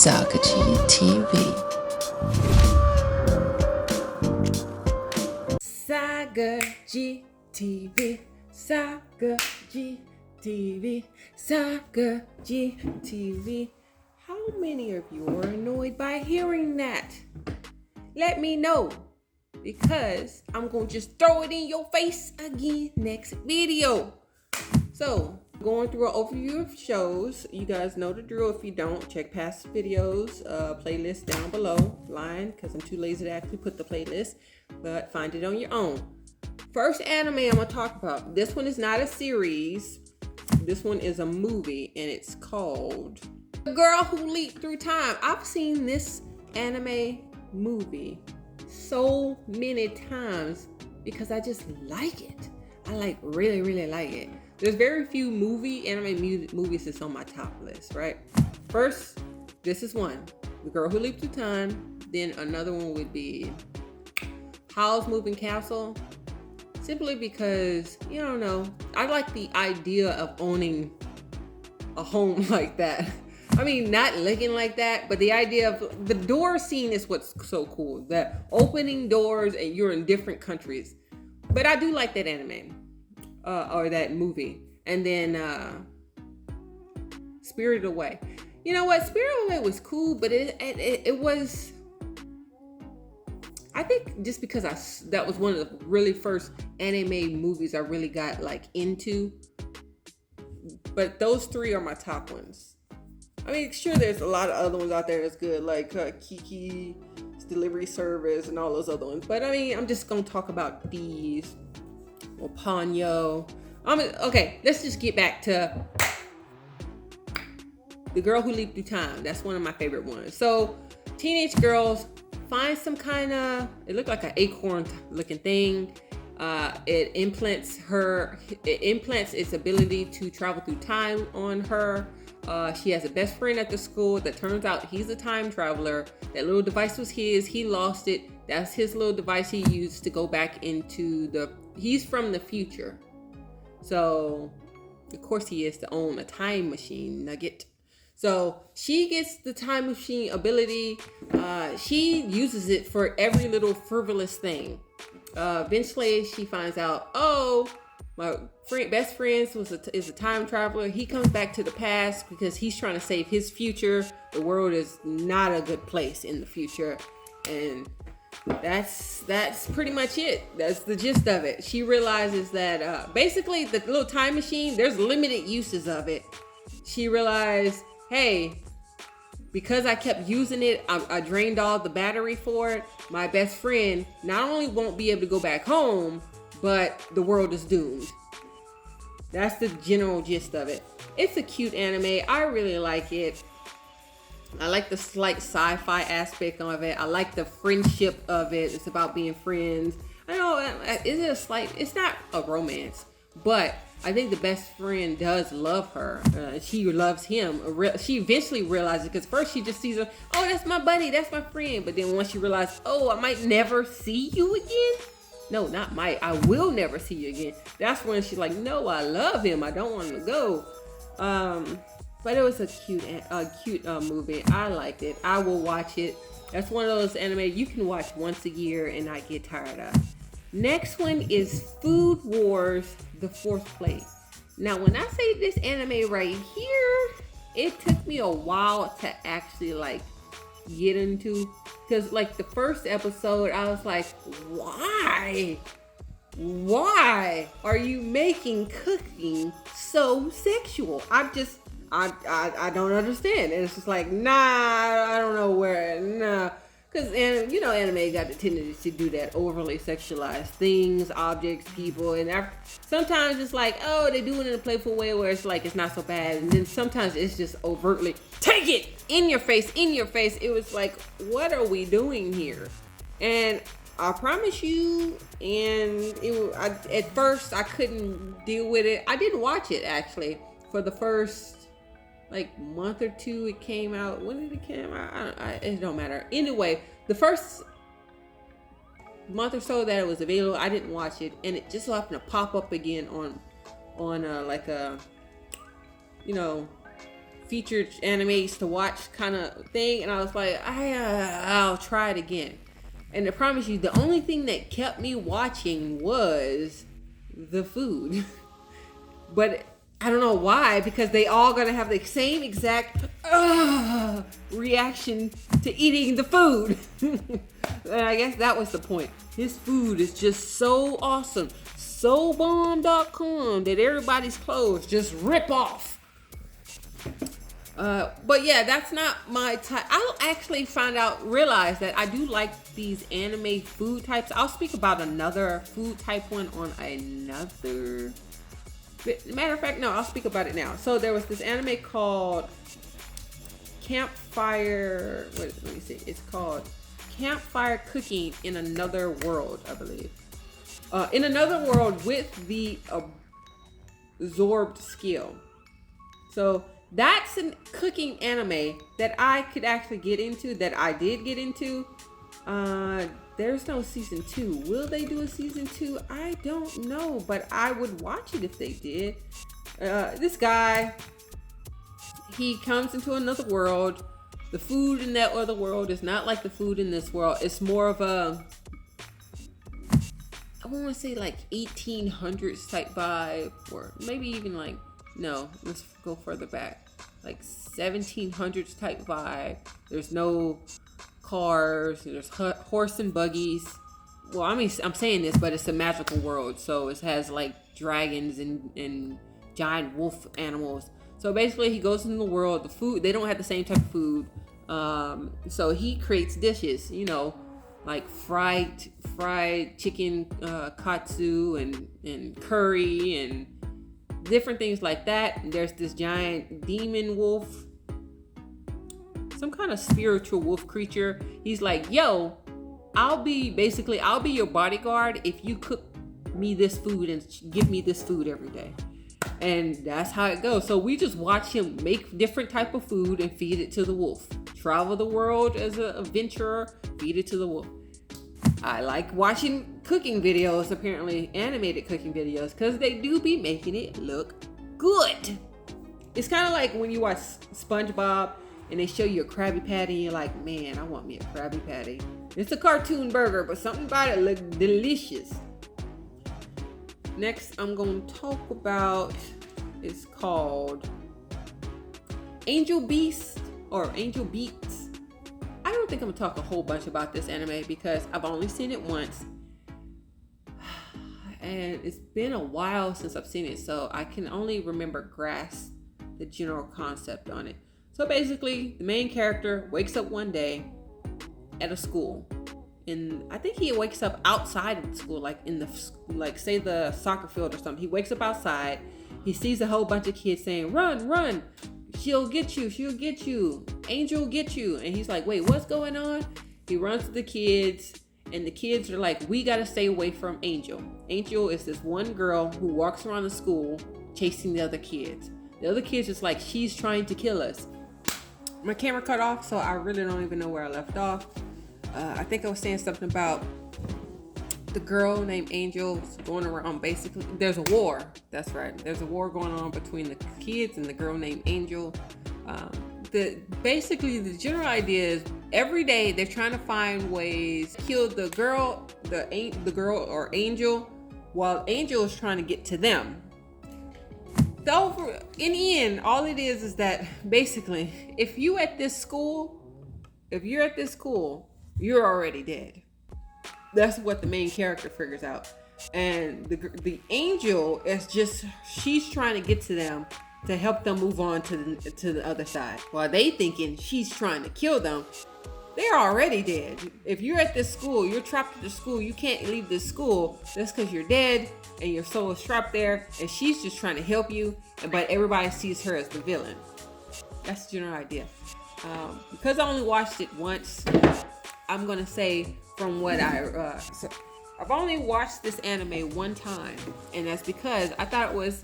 Sagaji TV. Sagaji TV, Sagaji TV, Sagaji TV. How many of you are annoyed by hearing that? Let me know, because I'm going to just throw it in your face again next video. So, going through an overview of shows. You guys know the drill. If you don't, check past videos, playlist down below. Line, because I'm too lazy to actually put the playlist, but find it on your own. First anime I'm going to talk about. This one is not a series. This one is a movie, and it's called The Girl Who Leaped Through Time. I've seen this anime movie so many times because I just like it. I really like it. There's very few anime movies that's on my top list, right? First, this is one, The Girl Who Leaped Through Time. Then another one would be Howl's Moving Castle. Simply because, you don't know, I like the idea of owning a home like that. I mean, not looking like that, but the idea of the door scene is what's so cool. That opening doors and you're in different countries. But I do like that anime. Or that movie. And then Spirited Away. You know what? Spirited Away was cool, but it was, I think just because that was one of the really first anime movies I really got like into. But those three are my top ones. I mean, sure, there's a lot of other ones out there that's good, like Kiki's Delivery Service and all those other ones. But I mean, I'm just gonna talk about these. Or Ponyo. Okay, let's just get back to The Girl Who Leaped Through Time. That's one of my favorite ones. So, teenage girls find some kind of, it looked like an acorn looking thing. It implants its ability to travel through time on her. She has a best friend at the school that turns out he's a time traveler. That little device was his. He lost it. That's his little device he used to go back into he's from the future. So, of course he is to own a time machine nugget. So, she gets the time machine ability. She uses it for every little frivolous thing. Eventually she finds out, oh, my best friend is a time traveler. He comes back to the past because he's trying to save his future. The world is not a good place in the future. And that's pretty much it. That's the gist of it. She realizes that basically the little time machine, there's limited uses of it. She realized, hey, because I kept using it, I drained all the battery for it. My best friend not only won't be able to go back home, but the world is doomed. That's the general gist of it. It's a cute anime. I really like it. I like the slight sci-fi aspect of it. I like the friendship of it. It's about being friends. I know, it's not a romance, but I think the best friend does love her. She loves him. She eventually realizes, because first she just sees her, oh, that's my buddy, that's my friend. But then once she realizes, oh, I might never see you again. No, not might. I will never see you again. That's when she's like, no, I love him. I don't want him to go. But it was a cute movie. I liked it. I will watch it. That's one of those anime you can watch once a year and not get tired of. Next one is Food Wars: The Fourth Plate. Now, when I say this anime right here, it took me a while to actually like get into, because like the first episode, I was like, why are you making cooking so sexual? I don't understand. And it's just like, nah, I don't know where, nah. Because, you know, anime got the tendency to do that, overly sexualized things, objects, people. And sometimes it's like, oh, they do it in a playful way where it's like, it's not so bad. And then sometimes it's just overtly, take it in your face. It was like, what are we doing here? And I promise you, at first I couldn't deal with it. I didn't watch it actually for the first like month or two. It came out. When did it come out? It don't matter. Anyway, the first month or so that it was available, I didn't watch it, and it just so happened to pop up again on like a, you know, featured animes to watch kind of thing, and I was like, I'll try it again. And I promise you, the only thing that kept me watching was the food. But I don't know why, because they all gonna have the same exact reaction to eating the food. And I guess that was the point. His food is just so awesome, so bomb.com that everybody's clothes just rip off. But yeah, that's not my type. I'll actually realize that I do like these anime food types. I'll speak about another food type one on another. Matter of fact, no, I'll speak about it now. So there was this anime called Campfire. Let me see. It's called Campfire Cooking in Another World, I believe. In Another World with the absorbed skill. So that's a cooking anime that I could actually get into, that I did get into. There's no season 2. Will they do a season 2? I don't know, but I would watch it if they did. This guy, he comes into another world. The food in that other world is not like the food in this world. It's more of a, I want to say like 1800s type vibe, or maybe even like, no, let's go further back. Like 1700s type vibe. There's no cars, there's horse and buggies. Well, I mean, I'm saying this, but it's a magical world, so it has like dragons and giant wolf animals. So basically, he goes into the world. The food, they don't have the same type of food, so he creates dishes, you know, like fried chicken, katsu and curry and different things like that. There's this giant demon wolf, some kind of spiritual wolf creature. He's like, yo, I'll be your bodyguard if you cook me this food and give me this food every day. And that's how it goes. So we just watch him make different type of food and feed it to the wolf. Travel the world as an adventurer, feed it to the wolf. I like watching cooking videos, apparently animated cooking videos, because they do be making it look good. It's kind of like when you watch SpongeBob and they show you a Krabby Patty, and you're like, man, I want me a Krabby Patty. It's a cartoon burger, but something about it look delicious. Next, I'm going to talk about, it's called Angel Beast or Angel Beats. I don't think I'm going to talk a whole bunch about this anime because I've only seen it once. And it's been a while since I've seen it, so I can only grasp the general concept on it. So basically, the main character wakes up one day at a school, and I think he wakes up outside of the school, like in the, like say the soccer field or something. He wakes up outside. He sees a whole bunch of kids saying, "Run, run! She'll get you. She'll get you. Angel will get you." And he's like, "Wait, what's going on?" He runs to the kids, and the kids are like, "We gotta stay away from Angel." Angel is this one girl who walks around the school chasing the other kids. The other kids is like, "She's trying to kill us." My camera cut off, so I really don't even know where I left off. I think I was saying something about the girl named Angel going around. Basically, there's a war. That's right. There's a war going on between the kids and the girl named Angel. Basically the general idea is every day they're trying to find ways to kill the girl or Angel, while Angel is trying to get to them. So in the end, all it is that basically, if you're at this school, you're already dead. That's what the main character figures out. And the Angel is just, she's trying to get to them to help them move on to the other side. While they thinking she's trying to kill them, they're already dead. If you're at this school, you're trapped at the school, you can't leave this school. That's because you're dead and your soul is trapped there, and she's just trying to help you, but everybody sees her as the villain. That's the general idea. Because I only watched it once, I'm gonna say from what I've only watched this anime one time, and that's because I thought it was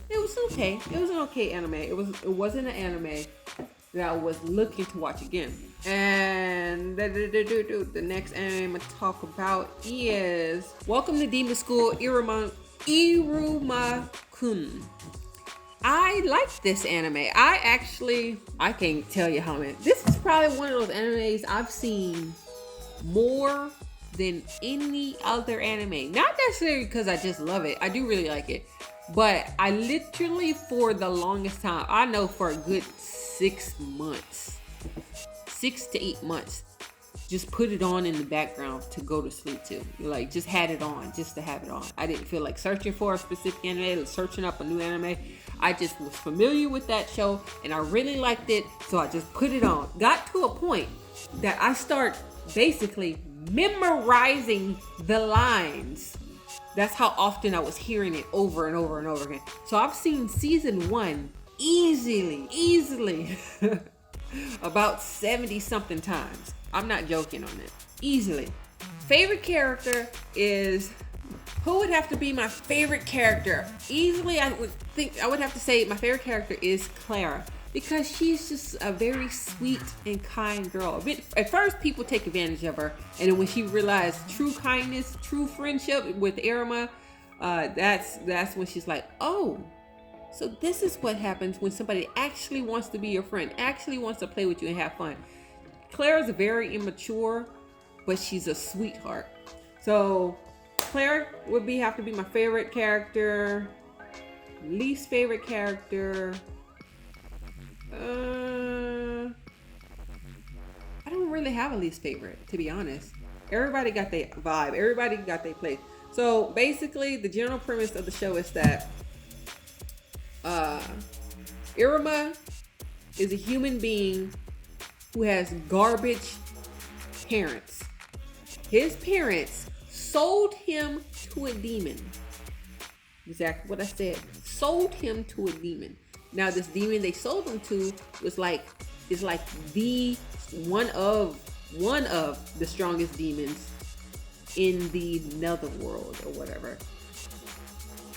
okay. It was an okay anime. It wasn't an anime that I was looking to watch again. And the next anime I'm gonna talk about is Welcome to Demon School Iruma-kun. I like this anime. I can't tell you how many. This is probably one of those animes I've seen more than any other anime. Not necessarily because I just love it. I do really like it. But I literally, for the longest time, I know for a good 6 months, 6 to 8 months, just put it on in the background to go to sleep to. Like, just had it on just to have it on. I didn't feel like searching for a specific anime, searching up a new anime. I just was familiar with that show and I really liked it, so I just put it on. Got to a point that I start basically memorizing the lines. That's how often I was hearing it over and over and over again. So I've seen season 1 easily about 70 something times. I'm not joking on it. Easily. Favorite character is, who would have to be my favorite character? Easily, I would have to say my favorite character is Clara, because she's just a very sweet and kind girl. At first, people take advantage of her, and then when she realized true kindness, true friendship with Iruma, that's when she's like, oh, so this is what happens when somebody actually wants to be your friend, actually wants to play with you and have fun. Claire's very immature, but she's a sweetheart. So Claire would have to be my favorite character. Least favorite character. I don't really have a least favorite, to be honest. Everybody got their vibe. Everybody got their place. So basically, the general premise of the show is that Iruma is a human being who has garbage parents. His parents sold him to a demon. Exactly what I said. Sold him to a demon. Now this demon they sold him to is like the one of the strongest demons in the netherworld or whatever.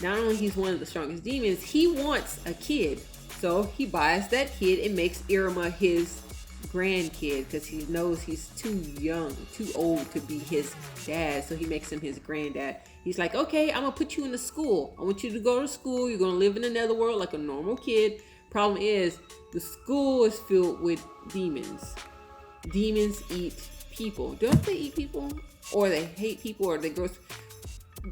Not only he's one of the strongest demons, he wants a kid. So he buys that kid and makes Iruma his grandkid because he knows he's too young, too old to be his dad. So he makes him his granddad. He's like, okay, I'm gonna put you in the school. I want you to go to school. You're gonna live in the netherworld like a normal kid. Problem is, the school is filled with demons. Demons eat people. Don't they eat people? Or they hate people, or they grow.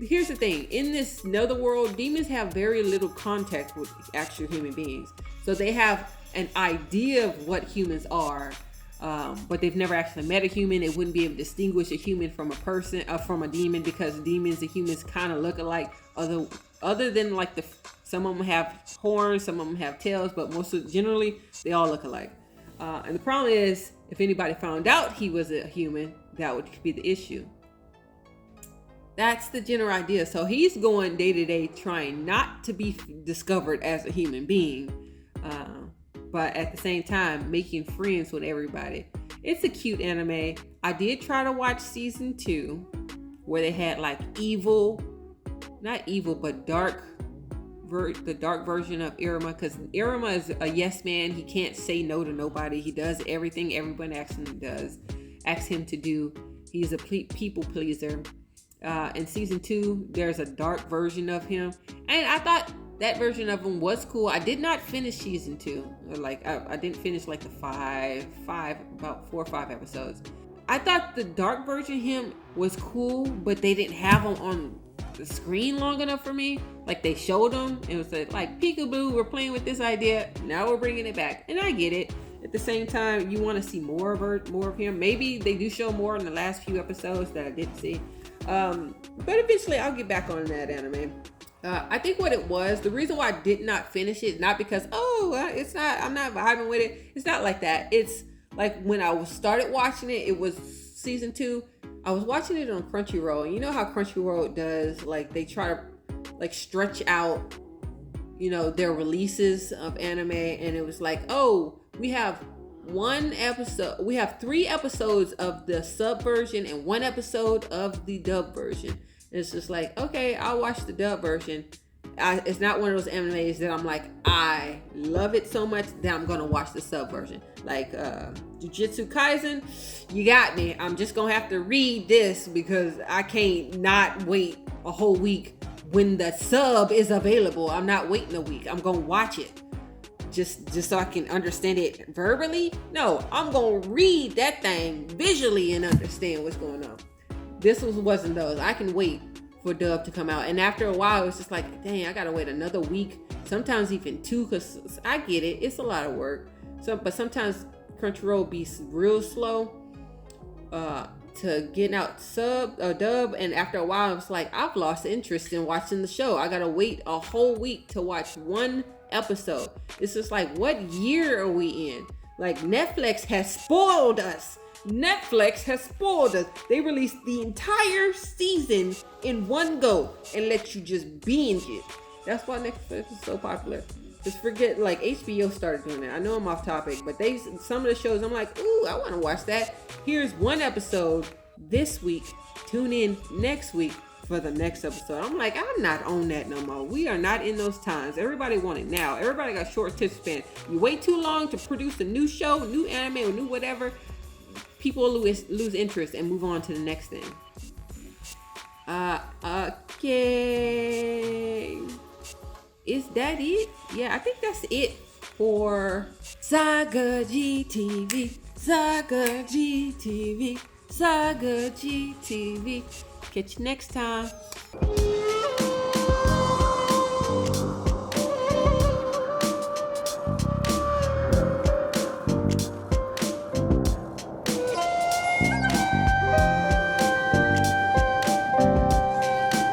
Here's the thing. In this netherworld, demons have very little contact with actual human beings. So they have an idea of what humans are, but they've never actually met a human. They wouldn't be able to distinguish a human from a person, from a demon, because demons and humans kind of look alike. Other than like some of them have horns, some of them have tails, but generally they all look alike. And the problem is, if anybody found out he was a human, that would be the issue. That's the general idea. So he's going day to day trying not to be discovered as a human being, but at the same time making friends with everybody. It's a cute anime. I did try to watch season 2, where they had like not evil, but the dark version of Iruma, because Iruma is a yes man. He can't say no to nobody. He does everything everyone asks him to do. He's a people pleaser. In season 2, there's a dark version of him, and I thought that version of him was cool. I did not finish season 2. Like I didn't finish like the about 4 or 5 episodes. I thought the dark version of him was cool, but they didn't have him on the screen long enough for me. Like they showed him and it was like peekaboo, we're playing with this idea, now we're bringing it back, and I get it. At the same time, you want to see more of him. Maybe they do show more in the last few episodes that I didn't see. But eventually I'll get back on that anime. I think what it was, the reason why I did not finish it, not because, I'm not vibing with it. It's not like that. It's like when I started watching it, it was season 2. I was watching it on Crunchyroll, and you know how Crunchyroll does, like they try to like stretch out, their releases of anime, and it was like, oh, we have 3 episodes of the sub version and 1 episode of the dub version. It's just like, okay, I'll watch the dub version. It's not one of those animes that I'm like, I love it so much that I'm gonna watch the sub version. Like Jujutsu Kaisen, you got me. I'm just gonna have to read this because I can't not wait a whole week when the sub is available. I'm not waiting a week. I'm gonna watch it just so I can understand it verbally. No, I'm gonna read that thing visually and understand what's going on. This wasn't those. I can wait for dub to come out, and after a while it's just like, dang, I gotta wait another week, sometimes even 2, because I get it, it's a lot of work. But sometimes Crunchyroll be real slow to getting out sub or dub, and after a while it's like I've lost interest in watching the show. I gotta wait a whole week to watch one episode. It's just like, what year are we in? Like, Netflix has spoiled us. They released the entire season in one go and let you just binge it. That's why Netflix is so popular. Just forget, like, HBO started doing that. I know I'm off topic, but some of the shows I'm like, ooh, I want to watch that. Here's one episode this week. Tune in next week for the next episode. I'm like, I'm not on that no more. We are not in those times. Everybody want it now. Everybody got short attention span. You wait too long to produce a new show, new anime, or new whatever, people lose interest and move on to the next thing. Okay. Is that it? Yeah, I think that's it for Sagaji TV. Sagaji TV. Catch you next time.